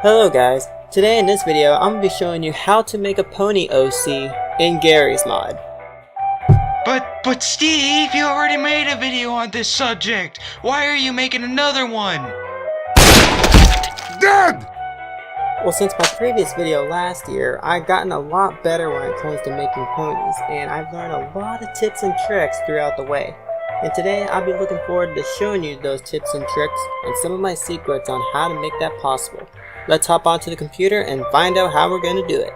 Hello guys, today in this video I'm going to be showing you how to make a pony OC in Gary's mod. But Steve, you already made a video on this subject. Why are you making another one? Dead! Well, since my previous video last year, I've gotten a lot better when it comes to making ponies, and I've learned a lot of tips and tricks throughout the way. And today I'll be looking forward to showing you those tips and tricks and some of my secrets on how to make that possible. Let's hop onto the computer and find out how we're going to do it.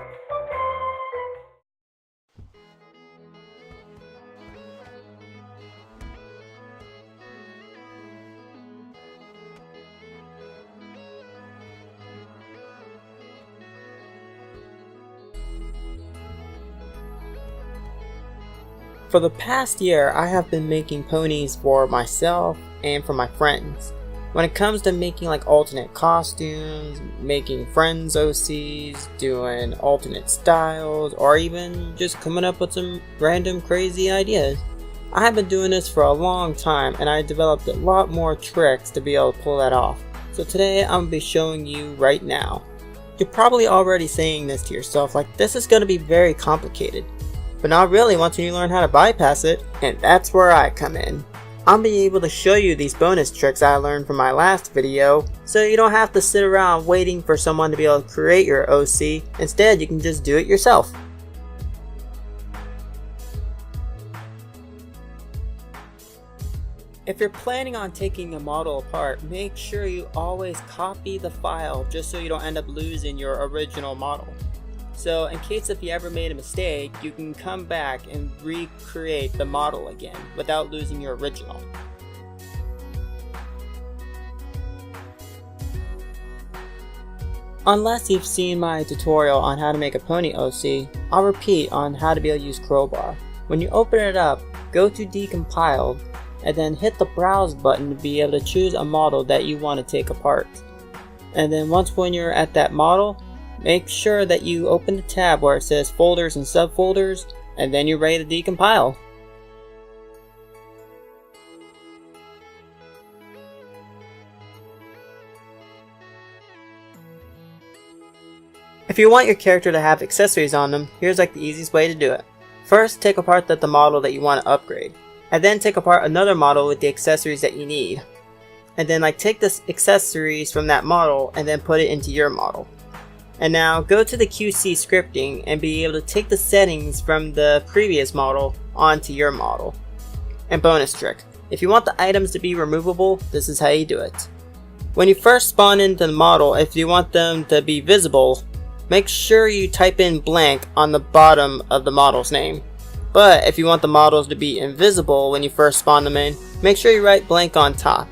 For the past year, I have been making ponies for myself and for my friends. When it comes to making like alternate costumes, making friends OCs, doing alternate styles, or even just coming up with some random crazy ideas, I have been doing this for a long time and I developed a lot more tricks to be able to pull that off. So today I'm going to be showing you right now. You're probably already saying this to yourself, like this is going to be very complicated. But not really once you learn how to bypass it, and that's where I come in. I'll be able to show you these bonus tricks I learned from my last video, so you don't have to sit around waiting for someone to be able to create your OC. Instead, you can just do it yourself. If you're planning on taking a model apart, make sure you always copy the file just so you don't end up losing your original model. So in case if you ever made a mistake, you can come back and recreate the model again without losing your original. Unless you've seen my tutorial on how to make a pony OC, I'll repeat on how to be able to use crowbar. When you open it up, go to Decompile and then hit the browse button to be able to choose a model that you want to take apart. And then when you're at that model, make sure that you open the tab where it says folders and subfolders, and then you're ready to decompile. If you want your character to have accessories on them, here's like the easiest way to do it. First, take apart the model that you want to upgrade, and then take apart another model with the accessories that you need. And then take the accessories from that model and then put it into your model. And now go to the QC scripting and be able to take the settings from the previous model onto your model. And bonus trick, if you want the items to be removable, this is how you do it. When you first spawn into the model, if you want them to be visible, make sure you type in blank on the bottom of the model's name. But if you want the models to be invisible when you first spawn them in, make sure you write blank on top.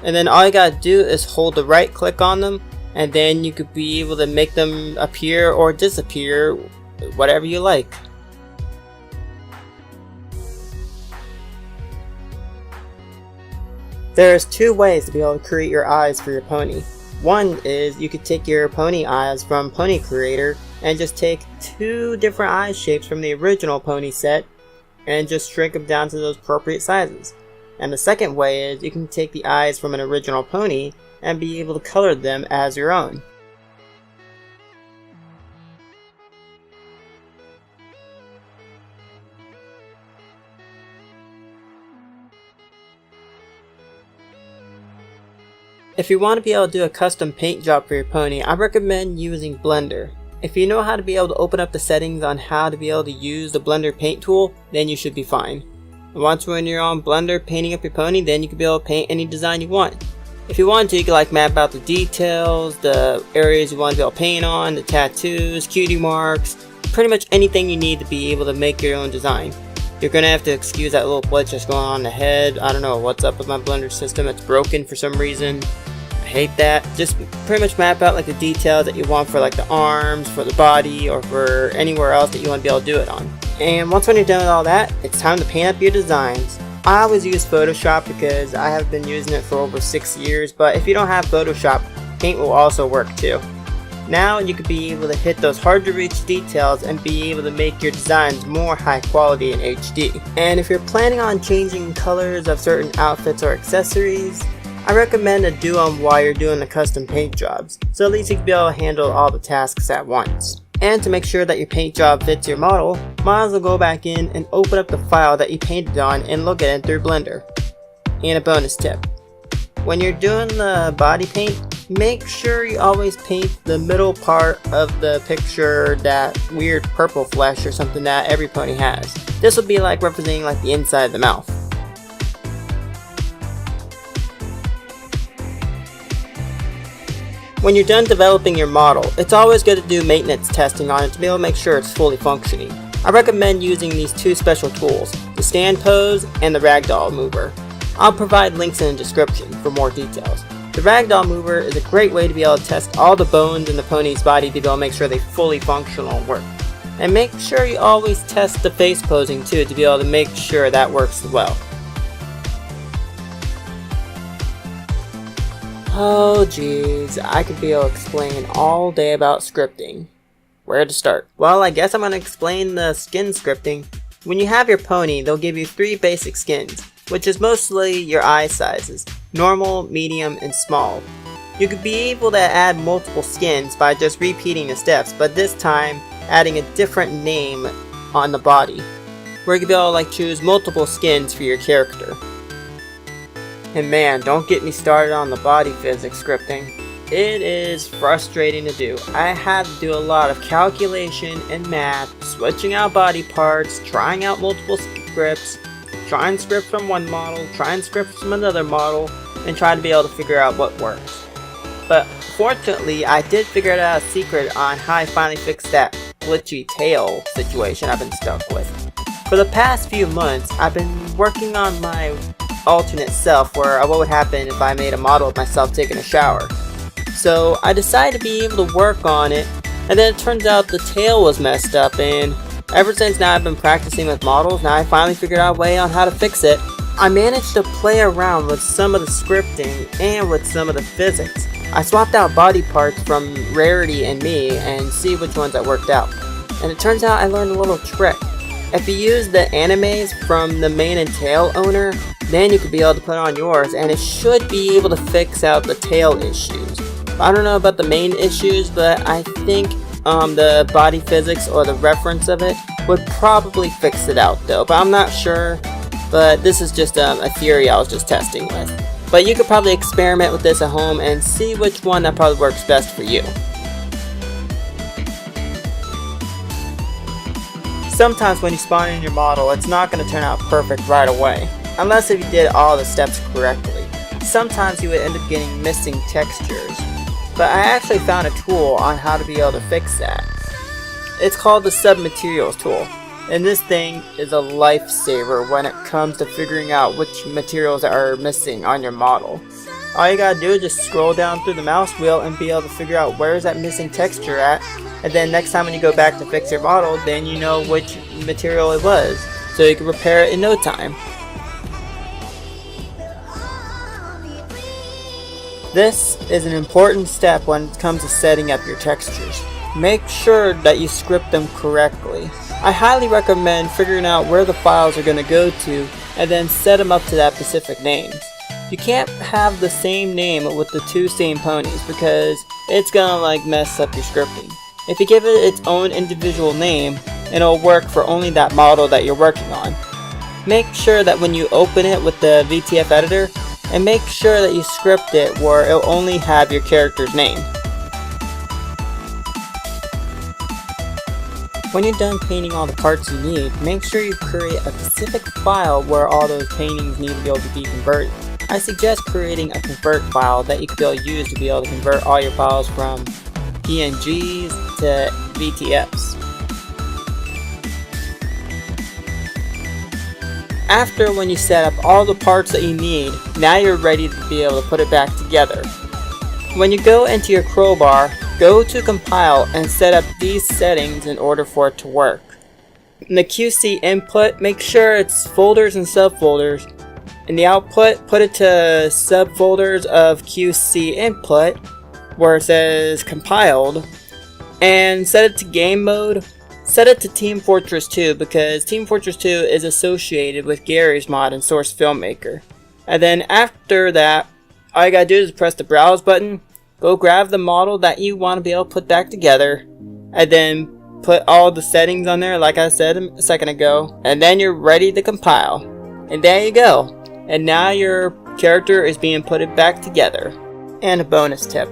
And then all you gotta do is hold the right click on them, and then you could be able to make them appear or disappear, whatever you like. There's two ways to be able to create your eyes for your pony. One is you could take your pony eyes from Pony Creator and just take two different eye shapes from the original pony set and just shrink them down to those appropriate sizes. And the second way is you can take the eyes from an original pony and be able to color them as your own. If you want to be able to do a custom paint job for your pony, I recommend using Blender. If you know how to be able to open up the settings on how to be able to use the Blender paint tool, then you should be fine. And once when you're on Blender painting up your pony, then you can be able to paint any design you want. If you want to, you can map out the details, the areas you want to be able to paint on, the tattoos, cutie marks, pretty much anything you need to be able to make your own design. You're going to have to excuse that little glitch that's going on in the head. I don't know what's up with my Blender system, it's broken for some reason. I hate that. Just pretty much map out the details that you want for the arms, for the body, or for anywhere else that you want to be able to do it on. And once when you're done with all that, it's time to paint up your designs. I always use Photoshop because I have been using it for over 6 years, but if you don't have Photoshop, Paint will also work too. Now you could be able to hit those hard to reach details and be able to make your designs more high quality in HD. And if you're planning on changing colors of certain outfits or accessories, I recommend to do them while you're doing the custom paint jobs, so at least you can be able to handle all the tasks at once. And to make sure that your paint job fits your model, might as well go back in and open up the file that you painted on and look at it through Blender. And a bonus tip: when you're doing the body paint, make sure you always paint the middle part of the picture that weird purple flesh or something that every pony has. This would be like representing like the inside of the mouth. When you're done developing your model, it's always good to do maintenance testing on it to be able to make sure it's fully functioning. I recommend using these two special tools, the stand pose and the ragdoll mover. I'll provide links in the description for more details. The ragdoll mover is a great way to be able to test all the bones in the pony's body to be able to make sure they fully functional and work. And make sure you always test the face posing too to be able to make sure that works well. Oh geez, I could be able to explain all day about scripting. Where to start? Well, I guess I'm going to explain the skin scripting. When you have your pony, they'll give you 3 basic skins, which is mostly your eye sizes: normal, medium, and small. You could be able to add multiple skins by just repeating the steps, but this time adding a different name on the body, where you could be able to like choose multiple skins for your character. And man, don't get me started on the body physics scripting. It is frustrating to do. I had to do a lot of calculation and math, switching out body parts, trying out multiple scripts, try and script from one model, try and script from another model, and try to be able to figure out what works. But fortunately, I did figure out a secret on how I finally fixed that glitchy tail situation I've been stuck with. For the past few months, I've been working on my alternate self, where what would happen if I made a model of myself taking a shower. So I decided to be able to work on it, and then it turns out the tail was messed up, and ever since now I've been practicing with models. Now I finally figured out a way on how to fix it. I managed to play around with some of the scripting and with some of the physics. I swapped out body parts from Rarity and me and see which ones that worked out. And it turns out I learned a little trick. If you use the animes from the mane and tail owner, then you could be able to put on yours, and it should be able to fix out the tail issues. I don't know about the main issues, but I think the body physics or the reference of it would probably fix it out though, but I'm not sure. But this is just a theory I was just testing with. But you could probably experiment with this at home and see which one that probably works best for you. Sometimes when you spawn in your model, it's not going to turn out perfect right away, unless if you did all the steps correctly. Sometimes you would end up getting missing textures, but I actually found a tool on how to be able to fix that. It's called the Submaterials tool, and this thing is a lifesaver when it comes to figuring out which materials are missing on your model. All you gotta do is just scroll down through the mouse wheel and be able to figure out where's that missing texture at, and then next time when you go back to fix your model, then you know which material it was, so you can repair it in no time. This is an important step when it comes to setting up your textures. Make sure that you script them correctly. I highly recommend figuring out where the files are going to go to and then set them up to that specific names. You can't have the same name with the 2 same ponies because it's going to mess up your scripting. If you give it its own individual name, it'll work for only that model that you're working on. Make sure that when you open it with the VTF editor, and make sure that you script it where it'll only have your character's name. When you're done painting all the parts you need, make sure you create a specific file where all those paintings need to be able to be converted. I suggest creating a convert file that you can be able to use to be able to convert all your files from PNGs to VTFs. After when you set up all the parts that you need, now you're ready to be able to put it back together. When you go into your crowbar, go to Compile and set up these settings in order for it to work. In the QC input, make sure it's folders and subfolders. In the output, put it to subfolders of QC input, where it says compiled, and set it to game mode. Set it to Team Fortress 2 because Team Fortress 2 is associated with Gary's mod and Source Filmmaker. And then after that, all you gotta do is press the browse button, go grab the model that you want to be able to put back together, and then put all the settings on there like I said a second ago, and then you're ready to compile. And there you go. And now your character is being put back together. And a bonus tip.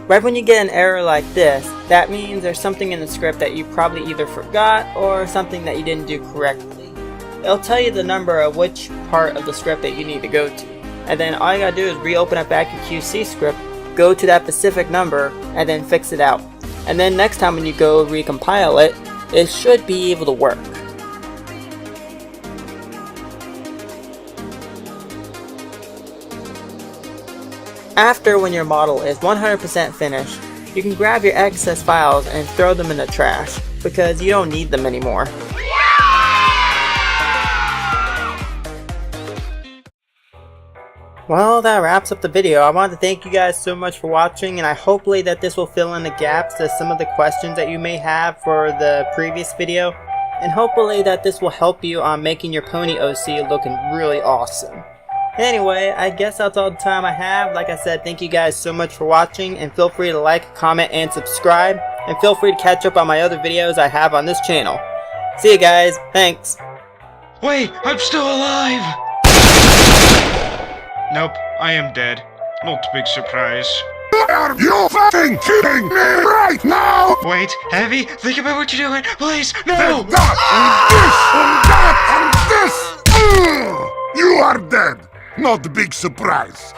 Right when you get an error like this, that means there's something in the script that you probably either forgot or something that you didn't do correctly. It'll tell you the number of which part of the script that you need to go to. And then all you gotta do is reopen up back your QC script, go to that specific number, and then fix it out. And then next time when you go recompile it, it should be able to work. After when your model is 100% finished, you can grab your excess files and throw them in the trash because you don't need them anymore. Well, that wraps up the video. I want to thank you guys so much for watching, and I hopefully that this will fill in the gaps to some of the questions that you may have for the previous video, and hopefully that this will help you on making your pony OC looking really awesome. Anyway, I guess that's all the time I have. Like I said, thank you guys so much for watching, and feel free to like, comment, and subscribe, and feel free to catch up on my other videos I have on this channel. See you guys, thanks! Wait, I'm still alive! Nope, I am dead. Not a big surprise. Are you fucking kidding me right now? Wait, Heavy, think about what you're doing, please, no! Then that and this and that and this! You are dead. Not a big surprise.